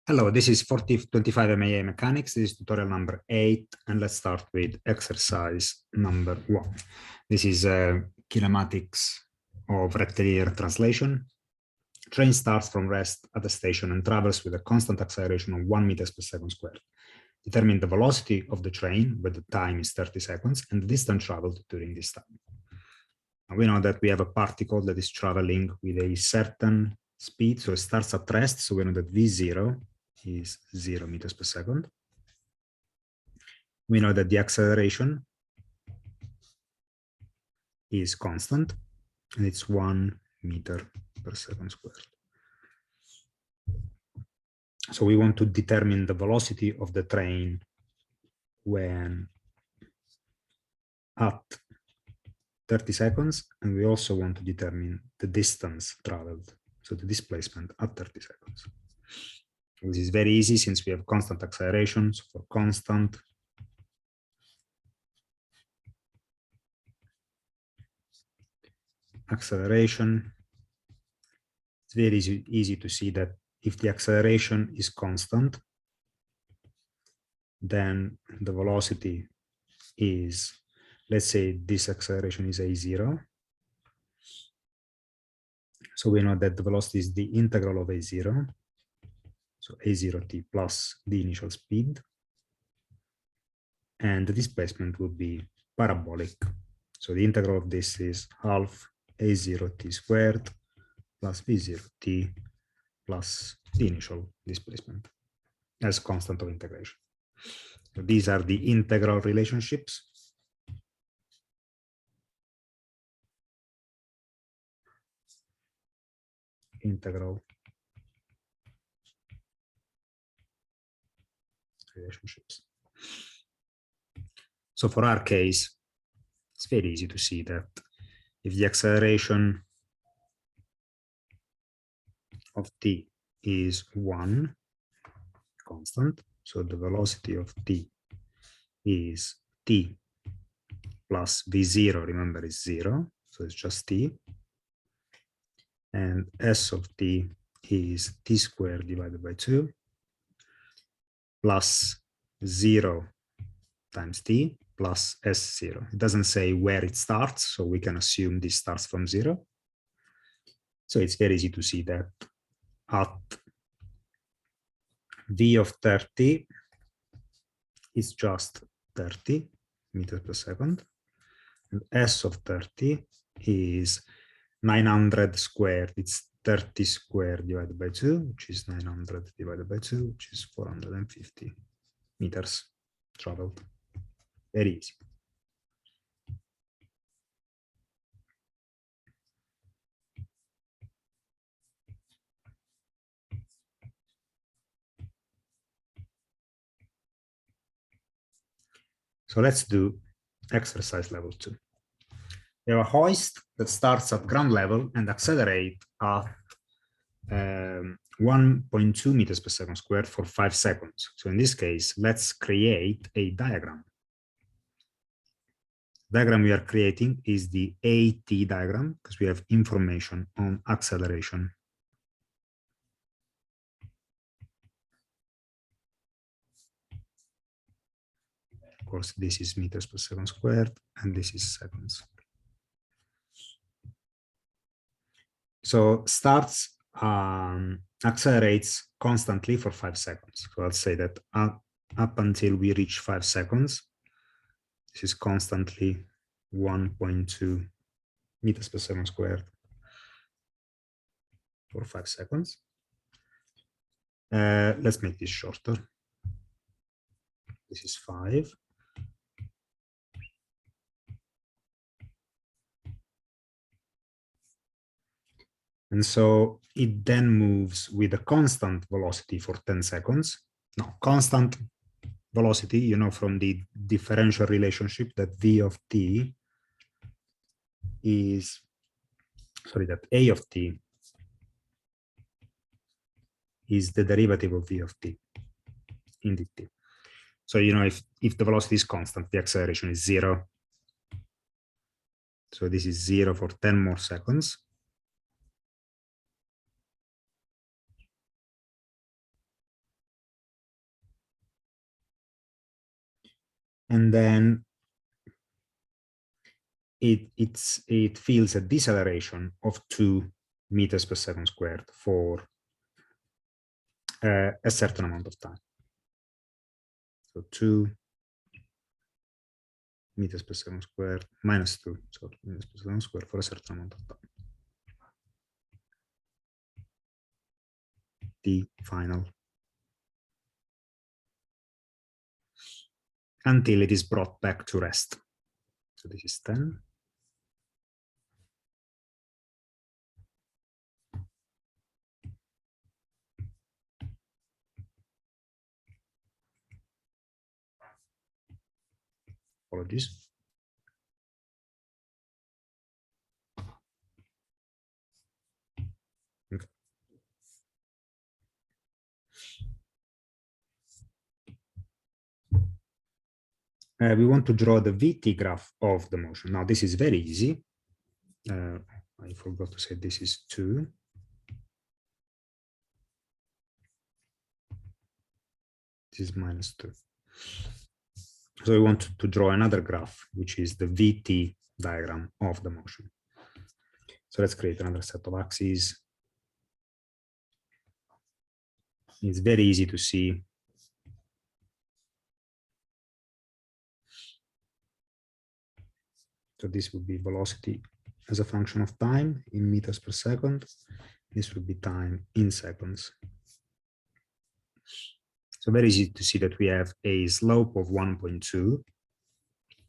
Hello, this is 4025 MAA Mechanics. This is tutorial number 8, and let's start with exercise number 1. This is kinematics of rectilinear translation. Train starts from rest at the station and travels with a constant acceleration of 1 meters per second squared. Determine the velocity of the train, where the time is 30 seconds, and the distance traveled during this time. Now we know that we have a particle that is traveling with a certain speed, so it starts at rest, so we know that V0 is 0 meters per second. We know that the acceleration is constant, and it's 1 meter per second squared. So we want to determine the velocity of the train when at 30 seconds, and we also want to determine the distance traveled, so the displacement at 30 seconds. This is very easy since we have constant acceleration. So for constant acceleration, it's very easy to see that if the acceleration is constant, then the velocity is, let's say this acceleration is a0. So we know that the velocity is the integral of a0. So a0t plus the initial speed. And the displacement would be parabolic. So the integral of this is half a0t squared plus v0t plus the initial displacement as constant of integration. So these are the integral relationships. Integral relationships. So for our case, it's very easy to see that if the acceleration of t is 1 constant, so the velocity of t is t plus v0, remember, is 0, so it's just t, and s of t is t squared divided by 2 plus 0 times t plus s0. It doesn't say where it starts, so we can assume this starts from 0. So it's very easy to see that at v of 30 is just 30 meters per second, and s of 30 is 900 squared. It's 30 squared divided by 2, which is 900 divided by 2, which is 450 meters traveled. Very easy. So let's do exercise level 2. We have a hoist that starts at ground level and accelerate at 1.2 meters per second squared for 5 seconds. So in this case, let's create a diagram. The diagram we are creating is the AT diagram because we have information on acceleration. Of course, this is meters per second squared, and this is seconds. So starts accelerates constantly for 5 seconds. So let's say that up until we reach 5 seconds, this is constantly 1.2 meters per second squared for 5 seconds. Let's make this shorter. This is 5. And so it then moves with a constant velocity for 10 seconds. No, constant velocity, you know, from the differential relationship that v of t is, sorry, that a of t is the derivative of v of t in dt. So, you know, if the velocity is constant, the acceleration is 0. So this is 0 for 10 more seconds. and then it feels a deceleration of 2 meters per second squared for a certain amount of time. So 2 meters per second squared minus 2, so meters per second squared for a certain amount of time. T final. Until it is brought back to rest. So this is 10. Apologies. Okay. We want to draw the VT graph of the motion. Now this is very easy. I forgot to say this is 2. This is minus 2. So we want to draw another graph, which is the VT diagram of the motion. So let's create another set of axes. It's very easy to see. So this would be velocity as a function of time in meters per second. This would be time in seconds. So very easy to see that we have a slope of 1.2.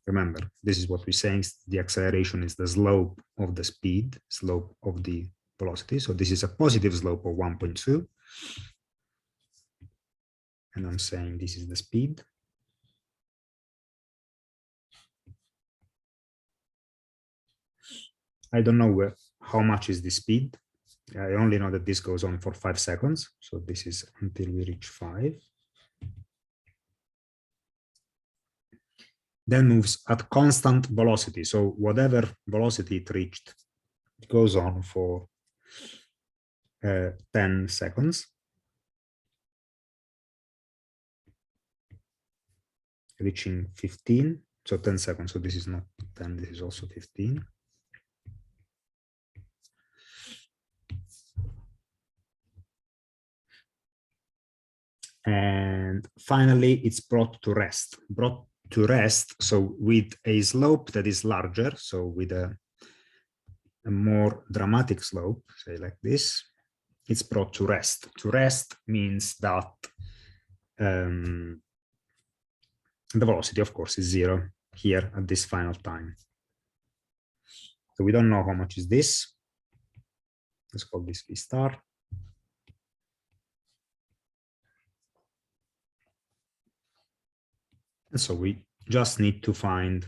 Remember, this is what we're saying. The acceleration is the slope of the speed, slope of the velocity. So this is a positive slope of 1.2. And I'm saying this is the speed. I don't know how much is the speed. I only know that this goes on for 5 seconds. So this is until we reach 5. Then moves at constant velocity. So whatever velocity it reached, it goes on for 10 seconds. Reaching 15. So 10 seconds. So this is not 10, this is also 15. And finally, it's brought to rest. Brought to rest, so with a slope that is larger, so with a more dramatic slope, say like this, it's brought to rest. To rest means that the velocity, of course, is 0 here at this final time. So we don't know how much is this. Let's call this V star. And so we just need to find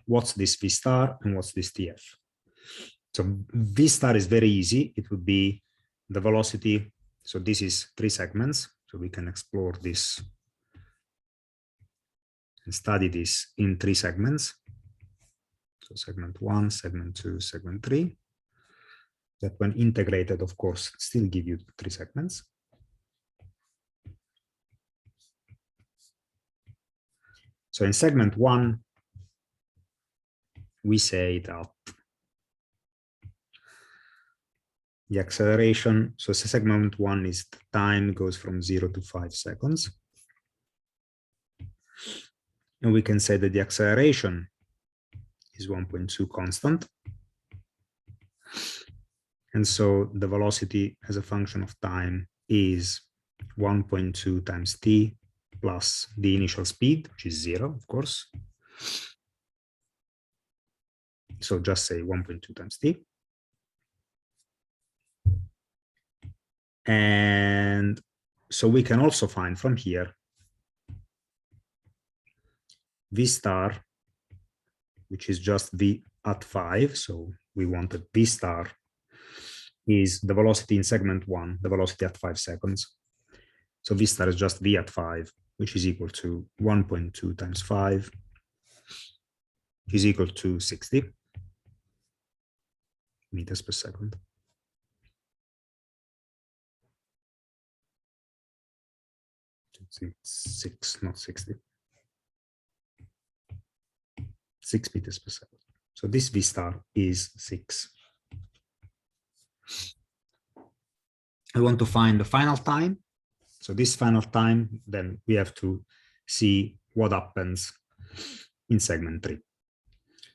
what's this V star and what's this TF. So V star is very easy. It would be the velocity. So this is 3 segments. So we can explore this and study this in 3 segments. So segment 1, segment 2, segment 3. That when integrated, of course, still give you 3 segments. So in segment 1, we say that the acceleration, so segment 1 is the time goes from 0 to 5 seconds. And we can say that the acceleration is 1.2 constant. And so the velocity as a function of time is 1.2 times t plus the initial speed, which is 0, of course. So just say 1.2 times t. And so we can also find from here V star, which is just V at 5. So we wanted V star is the velocity in segment 1, the velocity at 5 seconds. So V star is just V at 5, which is equal to 1.2 times 5, which is equal to 60 meters per second. It's 6, not 60. 6 meters per second. So this V star is 6. I want to find the final time. So this final time, then we have to see what happens in segment 3.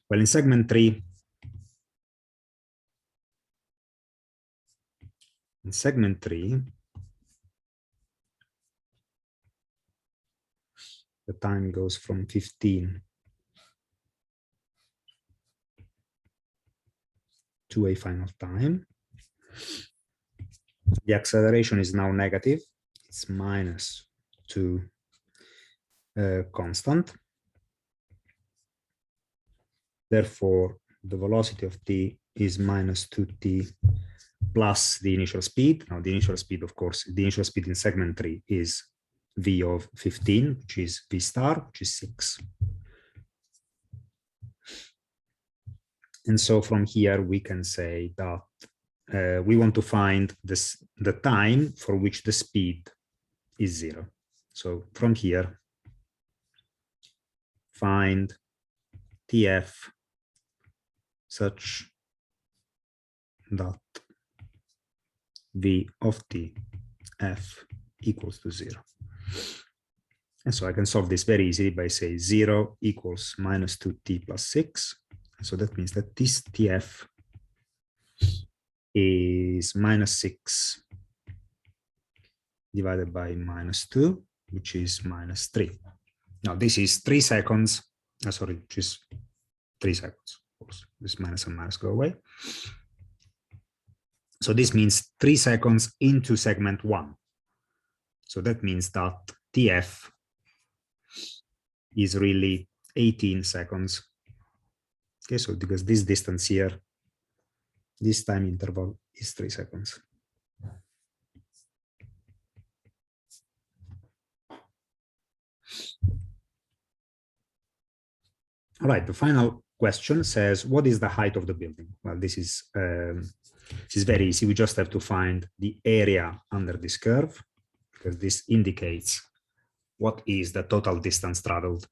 Well, in segment 3, the time goes from 15 to a final time. The acceleration is now negative. It's minus 2 constant. Therefore, the velocity of t is minus 2t plus the initial speed. Now, the initial speed, of course, the initial speed in segment 3 is v of 15, which is v star, which is 6. And so from here, we can say that we want to find the time for which the speed is 0. So from here, find TF such that V of TF equals to 0. And so I can solve this very easily by saying 0 equals minus 2t plus 6. So that means that this TF is minus 6 divided by minus 2, which is minus 3. Now this is 3 seconds. Sorry, which is 3 seconds. Of course, this minus and minus go away. So this means 3 seconds into segment 1. So that means that TF is really 18 seconds. Okay, so because this distance here, this time interval is 3 seconds. All right, the final question says, what is the height of the building? Well, this is very easy. We just have to find the area under this curve, because this indicates what is the total distance traveled.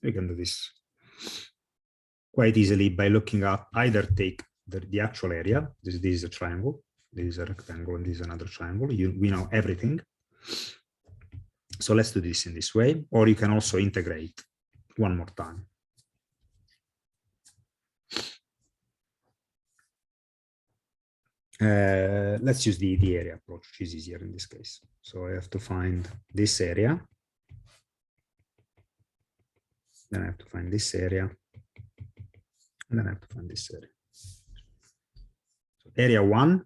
We can do this quite easily by looking at either take the actual area. This is a triangle, this is a rectangle, and this is another triangle. We know everything. So let's do this in this way, or you can also integrate one more time. Let's use the area approach, which is easier in this case. So I have to find this area. Then I have to find this area. And then I have to find this area. So area 1.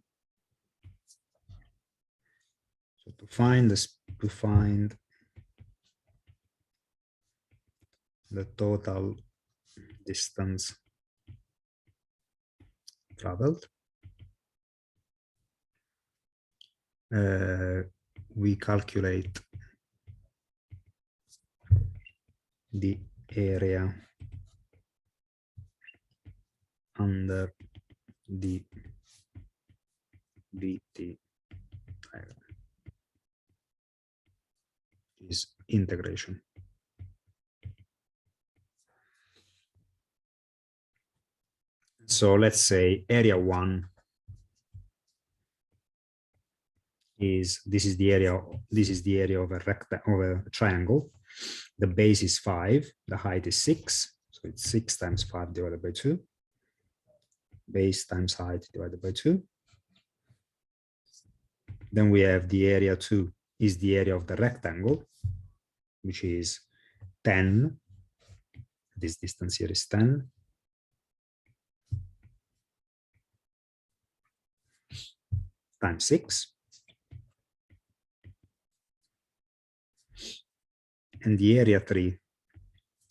So to find the total distance traveled, we calculate the area under the VT diagram, is integration. So let's say area 1 is this is the area of a triangle. The base is 5, the height is 6, so it's 6 times 5 divided by 2. Base times height divided by 2. Then we have the area 2 is the area of the rectangle, which is 10. This distance here is 10. Times 6. And the area 3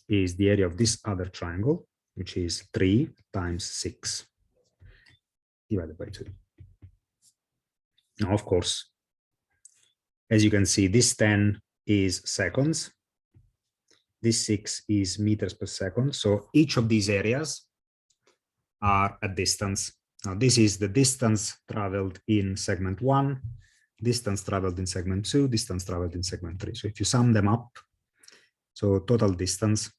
is the area of this other triangle, which is 3 times 6 divided by 2. Now, of course, as you can see, this 10 is seconds. This 6 is meters per second. So each of these areas are a distance. Now, this is the distance traveled in segment 1, distance traveled in segment 2, distance traveled in segment 3. So if you sum them up, so total distance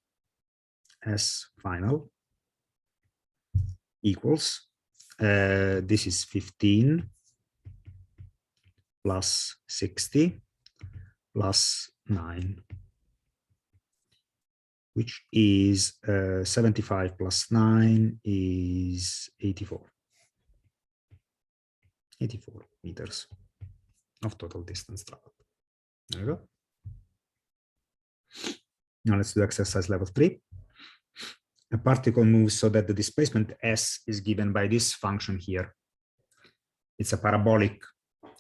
S final equals, this is 15 plus 60 plus 9, which is 75 plus 9 is 84. 84 meters of total distance traveled. There we go. Now let's do exercise level 3. A particle moves so that the displacement S is given by this function here. It's a parabolic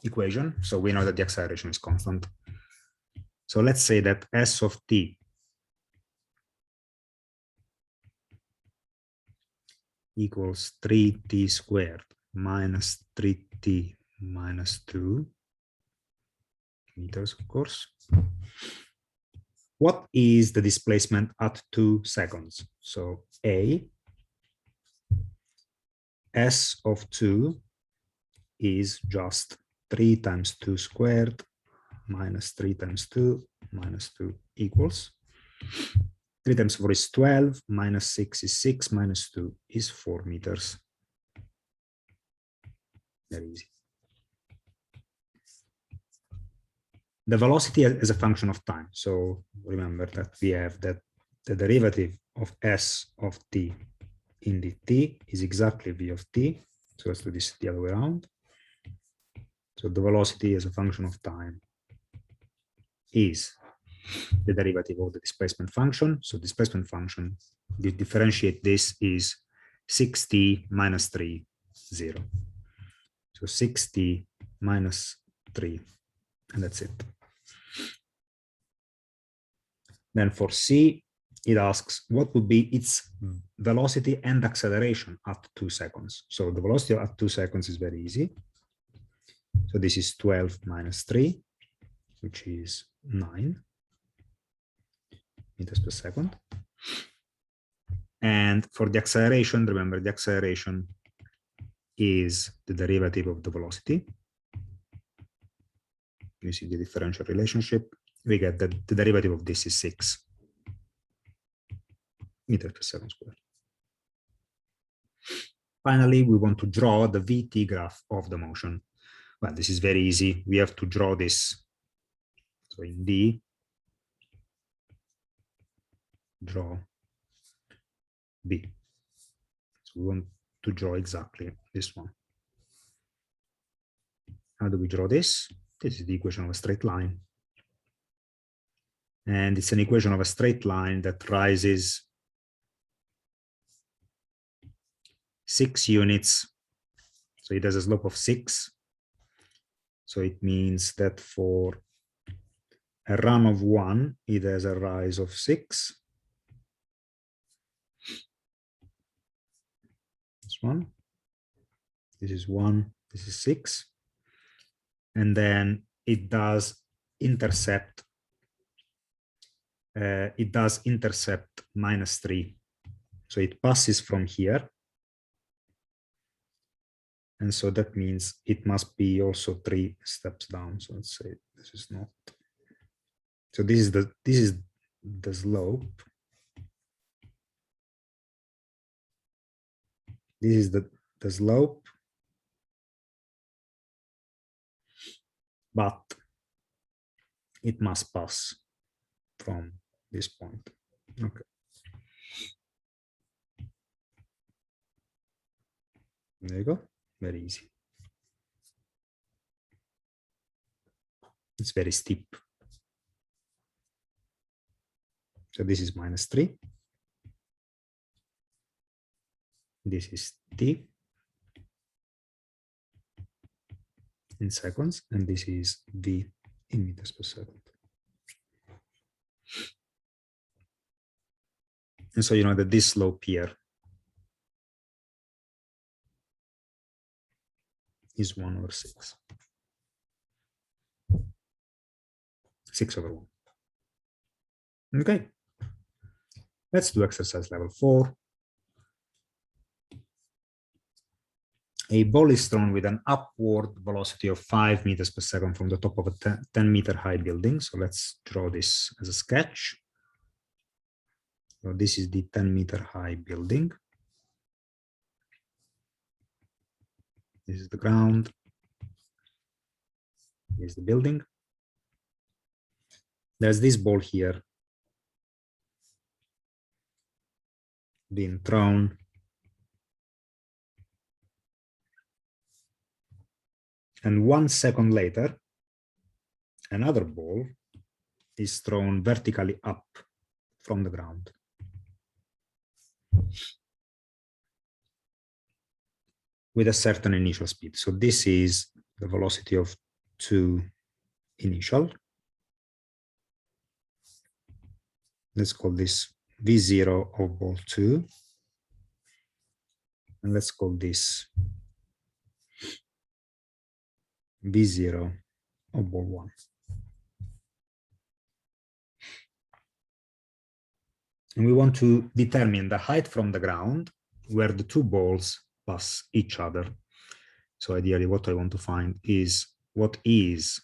equation, so we know that the acceleration is constant. So let's say that S of t equals 3t squared minus 3t minus 2 meters, of course. What is the displacement at 2 seconds? So A, S of 2 is just 3 times 2 squared minus 3 times 2 minus 2 equals 3 times 4 is 12, minus 6 is 6, minus 2 is 4 meters. Very easy. The velocity is a function of time. So remember that we have that the derivative of S of t in dt is exactly v of t. So let's do this the other way around. So the velocity as a function of time is the derivative of the displacement function. So displacement function, we differentiate this is 6t minus 3, 0. So 6t minus 3, and that's it. Then for C, it asks what would be its velocity and acceleration at 2 seconds. So the velocity at 2 seconds is very easy. So this is 12 minus 3, which is 9 meters per second. And for the acceleration, remember the acceleration is the derivative of the velocity. You see the differential relationship. We get that the derivative of this is 6 meters per second squared. Finally, we want to draw the VT graph of the motion. Well, this is very easy. We have to draw this. So in D, draw B. So we want to draw exactly this one. How do we draw this? This is the equation of a straight line. And it's an equation of a straight line that rises 6 units. So it has a slope of 6. So it means that for a run of 1, it has a rise of 6. This one. This is 1. This is 6. And then it does intercept. Minus 3. So it passes from here. And so that means it must be also 3 steps down. So let's say this is not. So this is the slope. This is the slope. But it must pass from this point. Okay. There you go. Very easy. It's very steep. So this is minus 3. This is t in seconds, and this is v in meters per second. And so you know that this slope here is 1 over 6. 6 over 1. Okay. Let's do exercise level 4. A ball is thrown with an upward velocity of 5 meters per second from the top of a 10-meter high building. So let's draw this as a sketch. So this is the 10-meter high building. This is the ground. This is the building. There's this ball here being thrown. And 1 second later, another ball is thrown vertically up from the ground. With a certain initial speed. So this is the velocity of 2 initial. Let's call this V0 of ball 2. And let's call this V0 of ball 1. And we want to determine the height from the ground where the two balls pass each other. So ideally what I want to find is what is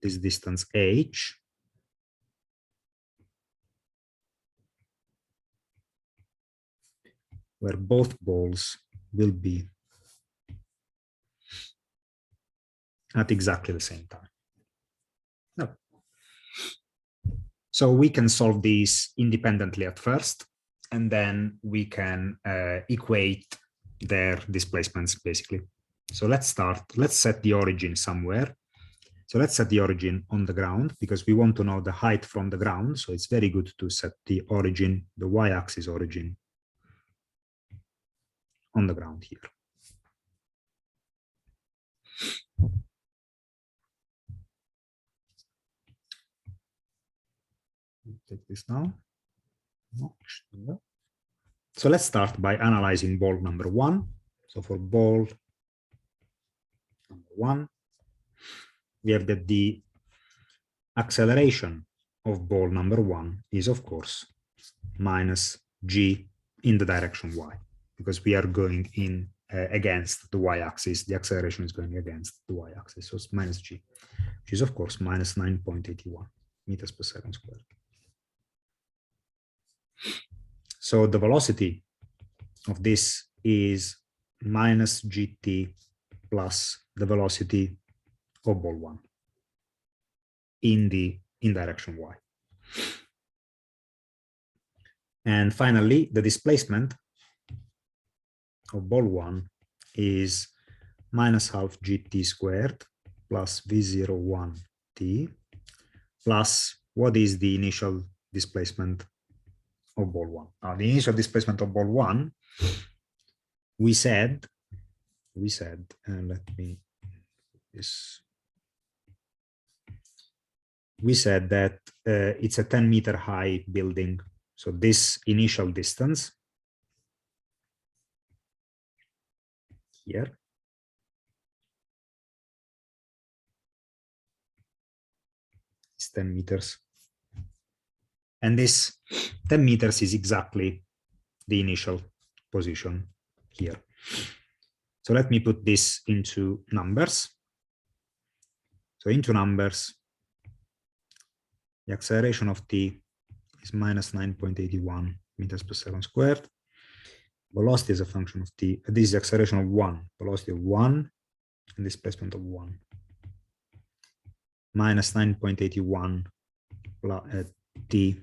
this distance h where both balls will be at exactly the same time. No. So we can solve these independently at first, and then we can equate their displacements basically. So let's start, let's set the origin somewhere. So let's set the origin on the ground because we want to know the height from the ground. So it's very good to set the origin, the y-axis origin on the ground here. Take this now. So let's start by analyzing ball number 1. So for ball number 1, we have that the acceleration of ball number 1 is of course minus g in the direction y, because we are going in against the y-axis. The acceleration is going against the y-axis, so it's minus g, which is of course minus 9.81 meters per second squared. So the velocity of this is minus gt plus the velocity of ball 1 in direction y. And finally, the displacement of ball 1 is minus half gt squared plus v01 t plus what is the initial displacement of ball 1. Now, the initial displacement of ball 1, we said, and let me this. We said that it's a 10-meter high building. So this initial distance here is 10 meters. And this 10 meters is exactly the initial position here. So let me put this into numbers. So into numbers, the acceleration of t is minus 9.81 meters per second squared. Velocity is a function of t. This is the acceleration of 1, velocity of 1, and displacement of 1. Minus 9.81 t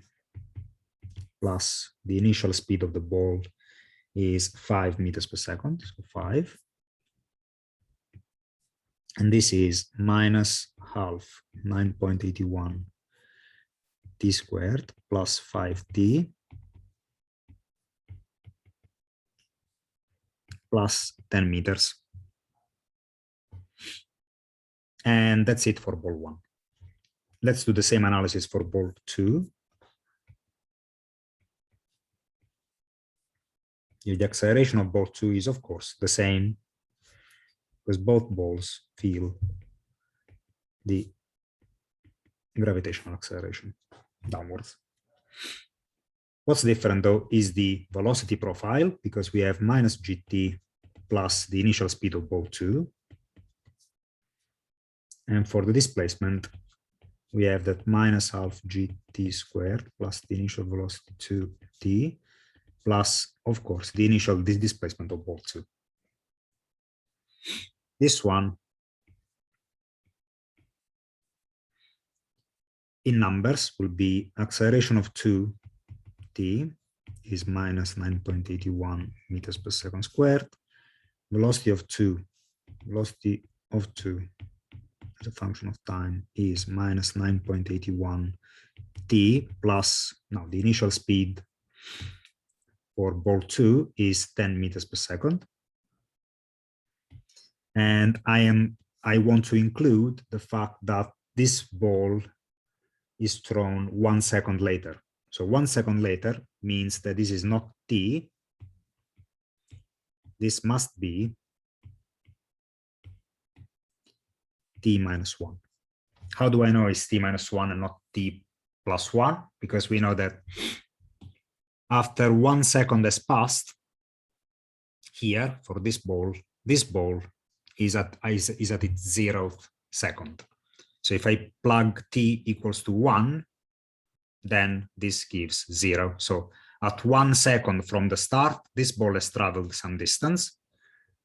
plus the initial speed of the ball is 5 meters per second, so 5. And this is minus half 9.81 t squared plus 5t plus 10 meters. And that's it for ball 1. Let's do the same analysis for ball 2. The acceleration of ball 2 is, of course, the same, because both balls feel the gravitational acceleration downwards. What's different, though, is the velocity profile, because we have minus gt plus the initial speed of ball 2. And for the displacement, we have that minus half gt squared plus the initial velocity 2t plus, of course, the initial displacement of ball 2. This one, in numbers, will be acceleration of 2t is minus 9.81 meters per second squared. Velocity of 2 as a function of time is minus 9.81 t plus, now the initial speed for ball 2 is 10 meters per second. And I want to include the fact that this ball is thrown 1 second later. So 1 second later means that this is not t. This must be t minus 1. How do I know it's t minus 1 and not t plus 1? Because we know that after 1 second has passed, here for this ball is at its 0th second. So if I plug t equals to 1, then this gives 0. So at 1 second from the start, this ball has traveled some distance,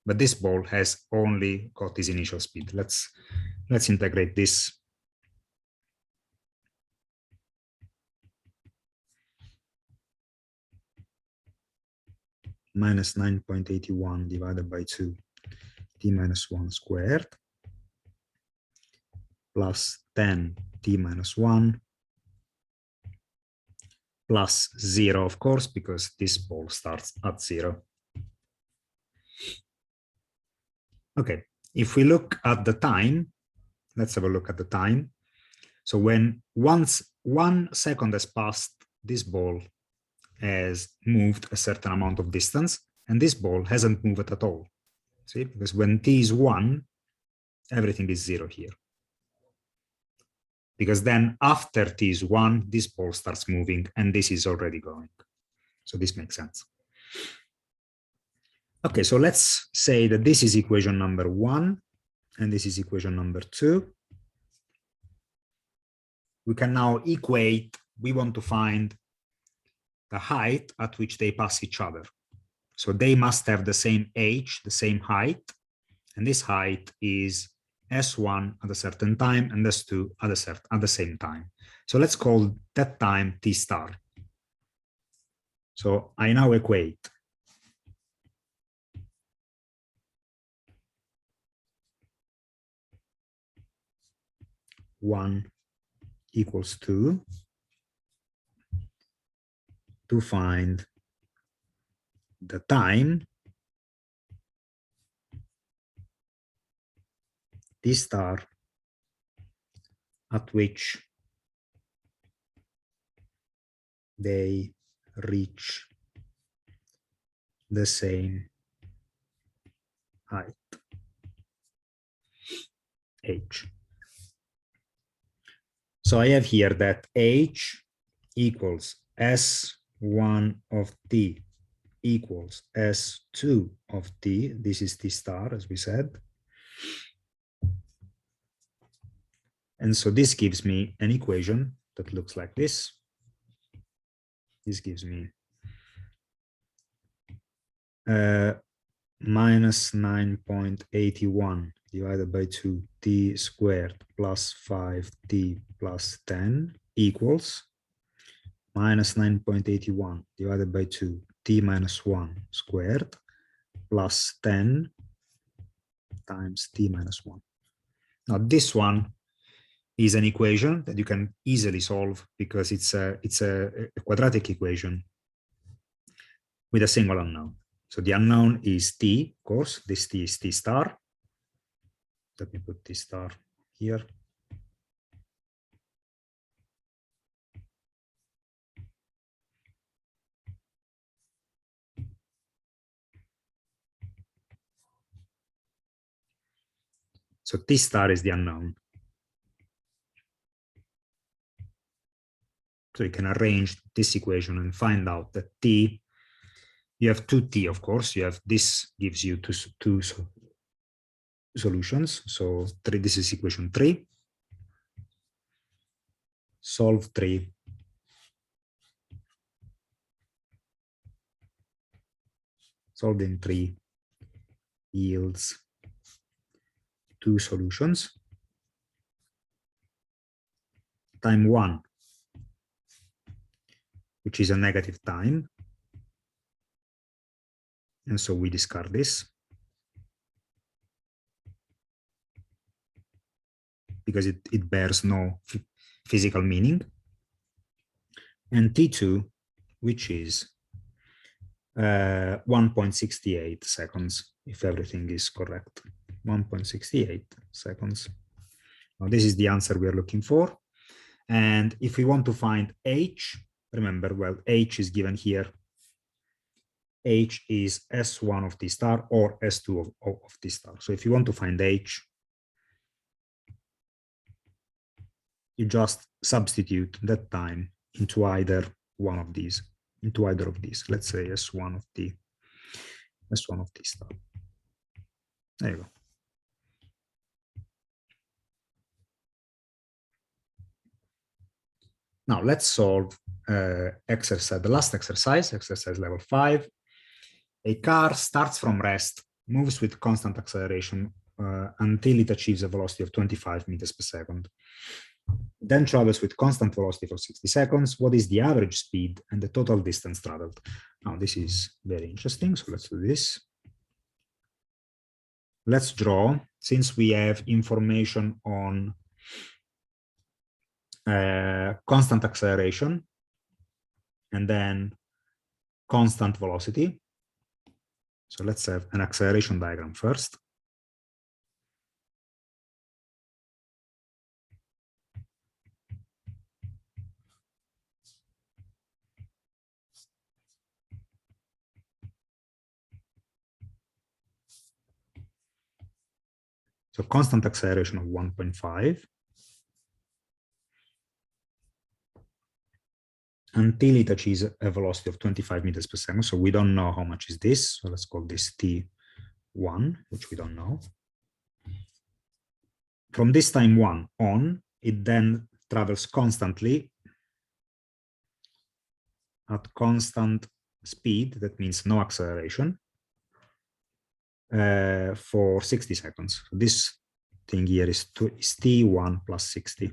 but this ball has only got its initial speed. Let's integrate this. Minus 9.81 divided by 2 t minus 1 squared plus 10 t minus 1 plus 0, of course, because this ball starts at 0. Okay, if we look at the time, let's have a look at the time. So when once 1 second has passed, this ball has moved a certain amount of distance, and this ball hasn't moved at all. See, because when t is 1, everything is 0 here. Because then after t is 1, this ball starts moving, and this is already going. So this makes sense. Okay, so let's say that this is equation number 1, and this is equation number 2. We can now equate, we want to find the height at which they pass each other. So they must have the same h, the same height, and this height is S1 at a certain time and S2 at the same time. So let's call that time T star. So I now equate one equals 2 to find the time T star at which they reach the same height, h. So I have here that h equals S1 of t equals S2 of t. This is T star, as we said. And so this gives me an equation that looks like this. This gives me minus 9.81 divided by 2t squared plus 5t plus 10 equals minus 9.81 divided by 2t minus 1 squared plus 10 times t minus 1. Now this one is an equation that you can easily solve because it's a quadratic equation with a single unknown. So the unknown is t, of course. This t is T star. Let me put T star here. So T star is the unknown. So you can arrange this equation and find out that t, you have 2t, of course. You have this gives you two solutions. So this is equation 3. solve 3. Solving 3 yields 2 solutions. Time 1, which is a negative time. And so we discard this because it bears no physical meaning. And T2, which is 1.68 seconds, if everything is correct. 1.68 seconds. Now, this is the answer we are looking for. And if we want to find H, remember, well, H is given here. H is S1 of T star or S2 of T star. So if you want to find H, you just substitute that time into either one of these, into either of these. Let's say S1 of T star. There you go. Now let's solve exercise, the last exercise level 5. A car starts from rest, moves with constant acceleration until it achieves a velocity of 25 meters per second. Then travels with constant velocity for 60 seconds. What is the average speed and the total distance traveled? Now this is very interesting. So let's do this. Let's draw, since we have information on constant acceleration and then constant velocity. So let's have an acceleration diagram first. So constant acceleration of 1.5 until it achieves a velocity of 25 meters per second. So we don't know how much is this. So let's call this T1, which we don't know. From this time 1 on, it then travels constantly at constant speed. That means no acceleration for 60 seconds. So this thing here is T1 plus 60.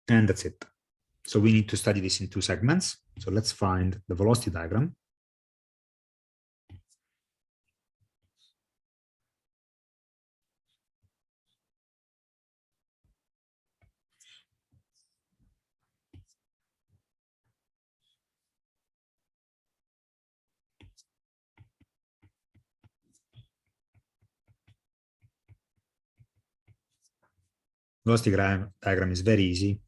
And that's it. So we need to study this in 2 segments. So let's find the velocity diagram. Velocity diagram is very easy.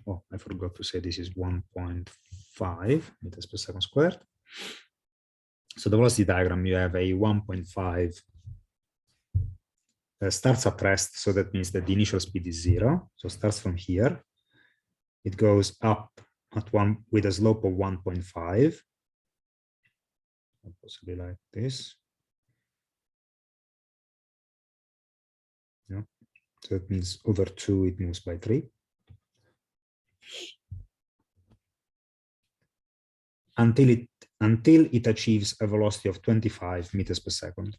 Oh, I forgot to say this is 1.5 meters per second squared. So the velocity diagram, you have a 1.5 starts at rest. So that means that the initial speed is 0. So it starts from here. It goes up at 1 with a slope of 1.5. Possibly like this. Yeah. So it means over 2, it moves by 3. Until it achieves a velocity of 25 meters per second.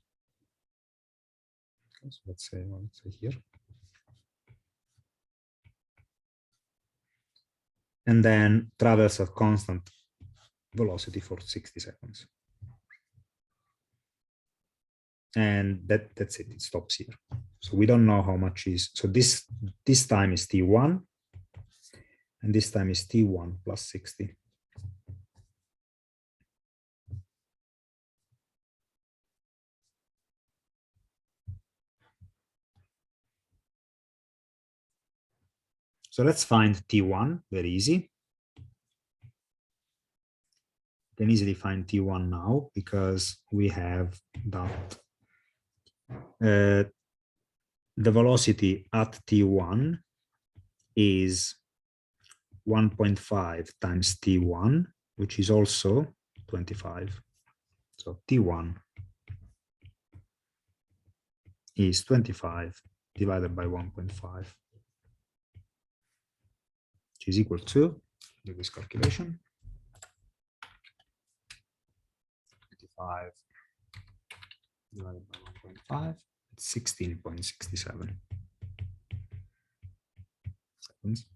Okay, so let's say here. And then travels at constant velocity for 60 seconds. And that's it, it stops here. So we don't know how much is, so this time is T1, and this time is T1 plus 60. So let's find T1, very easy. You can easily find T1 now because we have that the velocity at T1 is 1.5 times T1, which is also 25. So T1 is 25 divided by 1.5, which is equal to, do this calculation, 25 divided by 1.5, it's 16.67 seconds.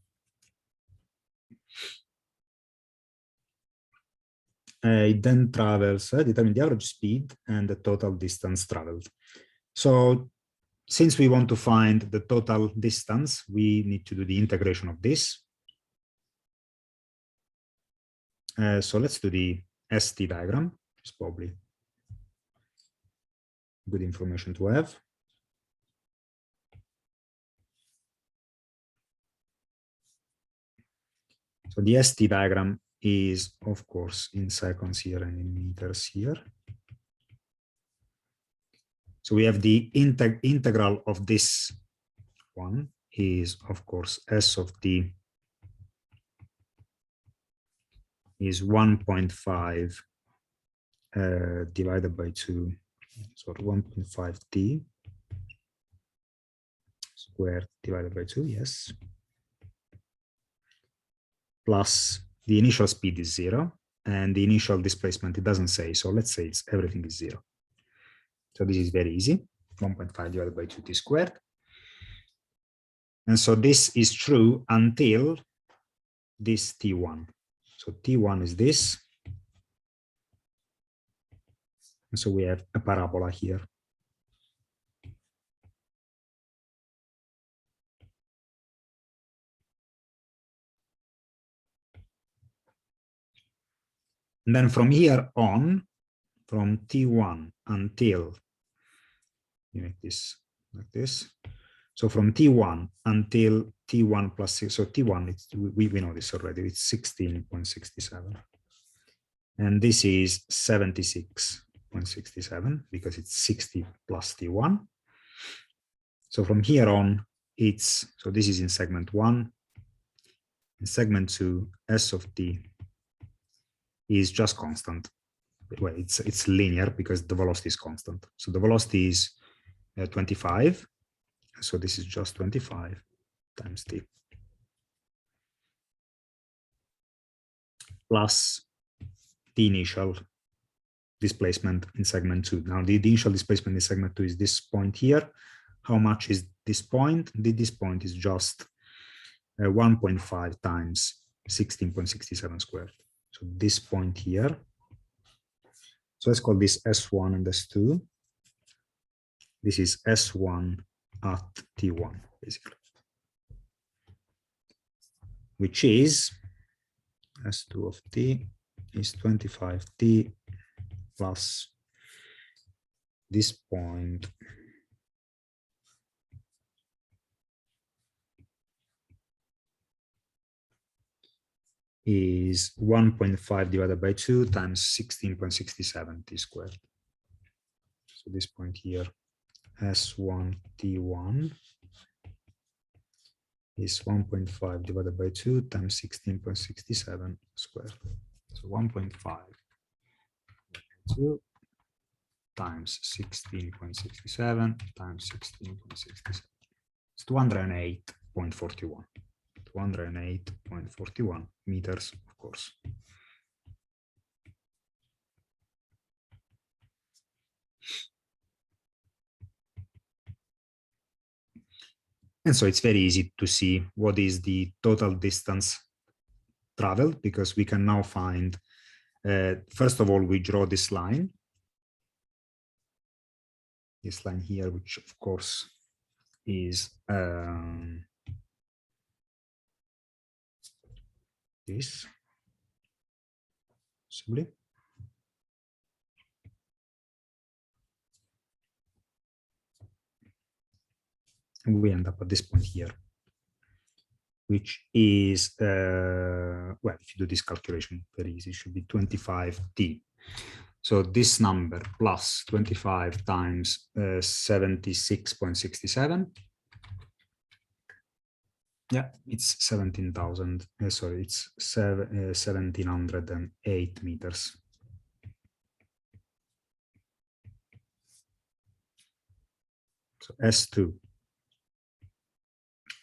It then travels, determine the average speed and the total distance traveled. So since we want to find the total distance, we need to do the integration of this. So let's do the ST diagram. It's probably good information to have. So the ST diagram is, of course, in seconds here and in meters here. So we have the integral of this one is, of course, S of t is 1.5 divided by 2, so 1.5 t squared divided by 2, yes, plus the initial speed is 0, and the initial displacement, it doesn't say, so let's say it's everything is 0. So this is very easy, 1.5 divided by 2t squared. And so this is true until this t1. So t1 is this. And so we have a parabola here. And then from here on, from t1 until, you make this like this. So from t1 until t1 plus 6, so t1, it's, we know this already, it's 16.67. And this is 76.67 because it's 60 plus t1. So from here on, it's, so this is in segment 1. In segment 2, S of t is just constant. Well, it's linear because the velocity is constant. So the velocity is 25. So this is just 25 times t plus the initial displacement in segment 2. Now the initial displacement in segment 2 is this point here. How much is this point? This point is just 1.5 times 16.67 squared. So this point here. So let's call this S1 and S2. This is S1 at T1, basically, which is S2 of T is 25T plus this point is 1.5 divided by 2 times 16.67 T squared. So this point here, S1 T1 is 1.5 divided by 2 times 16.67 squared. So 1.5 2 times 16.67 times 16.67. It's 208.41. 208.41 meters, of course. And so it's very easy to see what is the total distance traveled, because we can now find, first of all, we draw this line here, which of course is this, possibly. And we end up at this point here, which is, well, if you do this calculation, very easy, it should be 25T. So this number plus 25 times 76.67. Yeah, it's 17,000. Sorry, it's 1,708 meters. So S2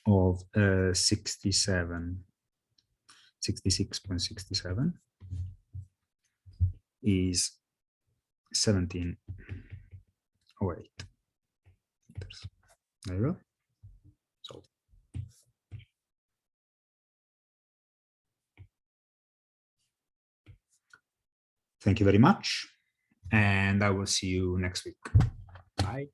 of 66.67 is 1708 meters. There you go. So thank you very much, and I will see you next week. Bye.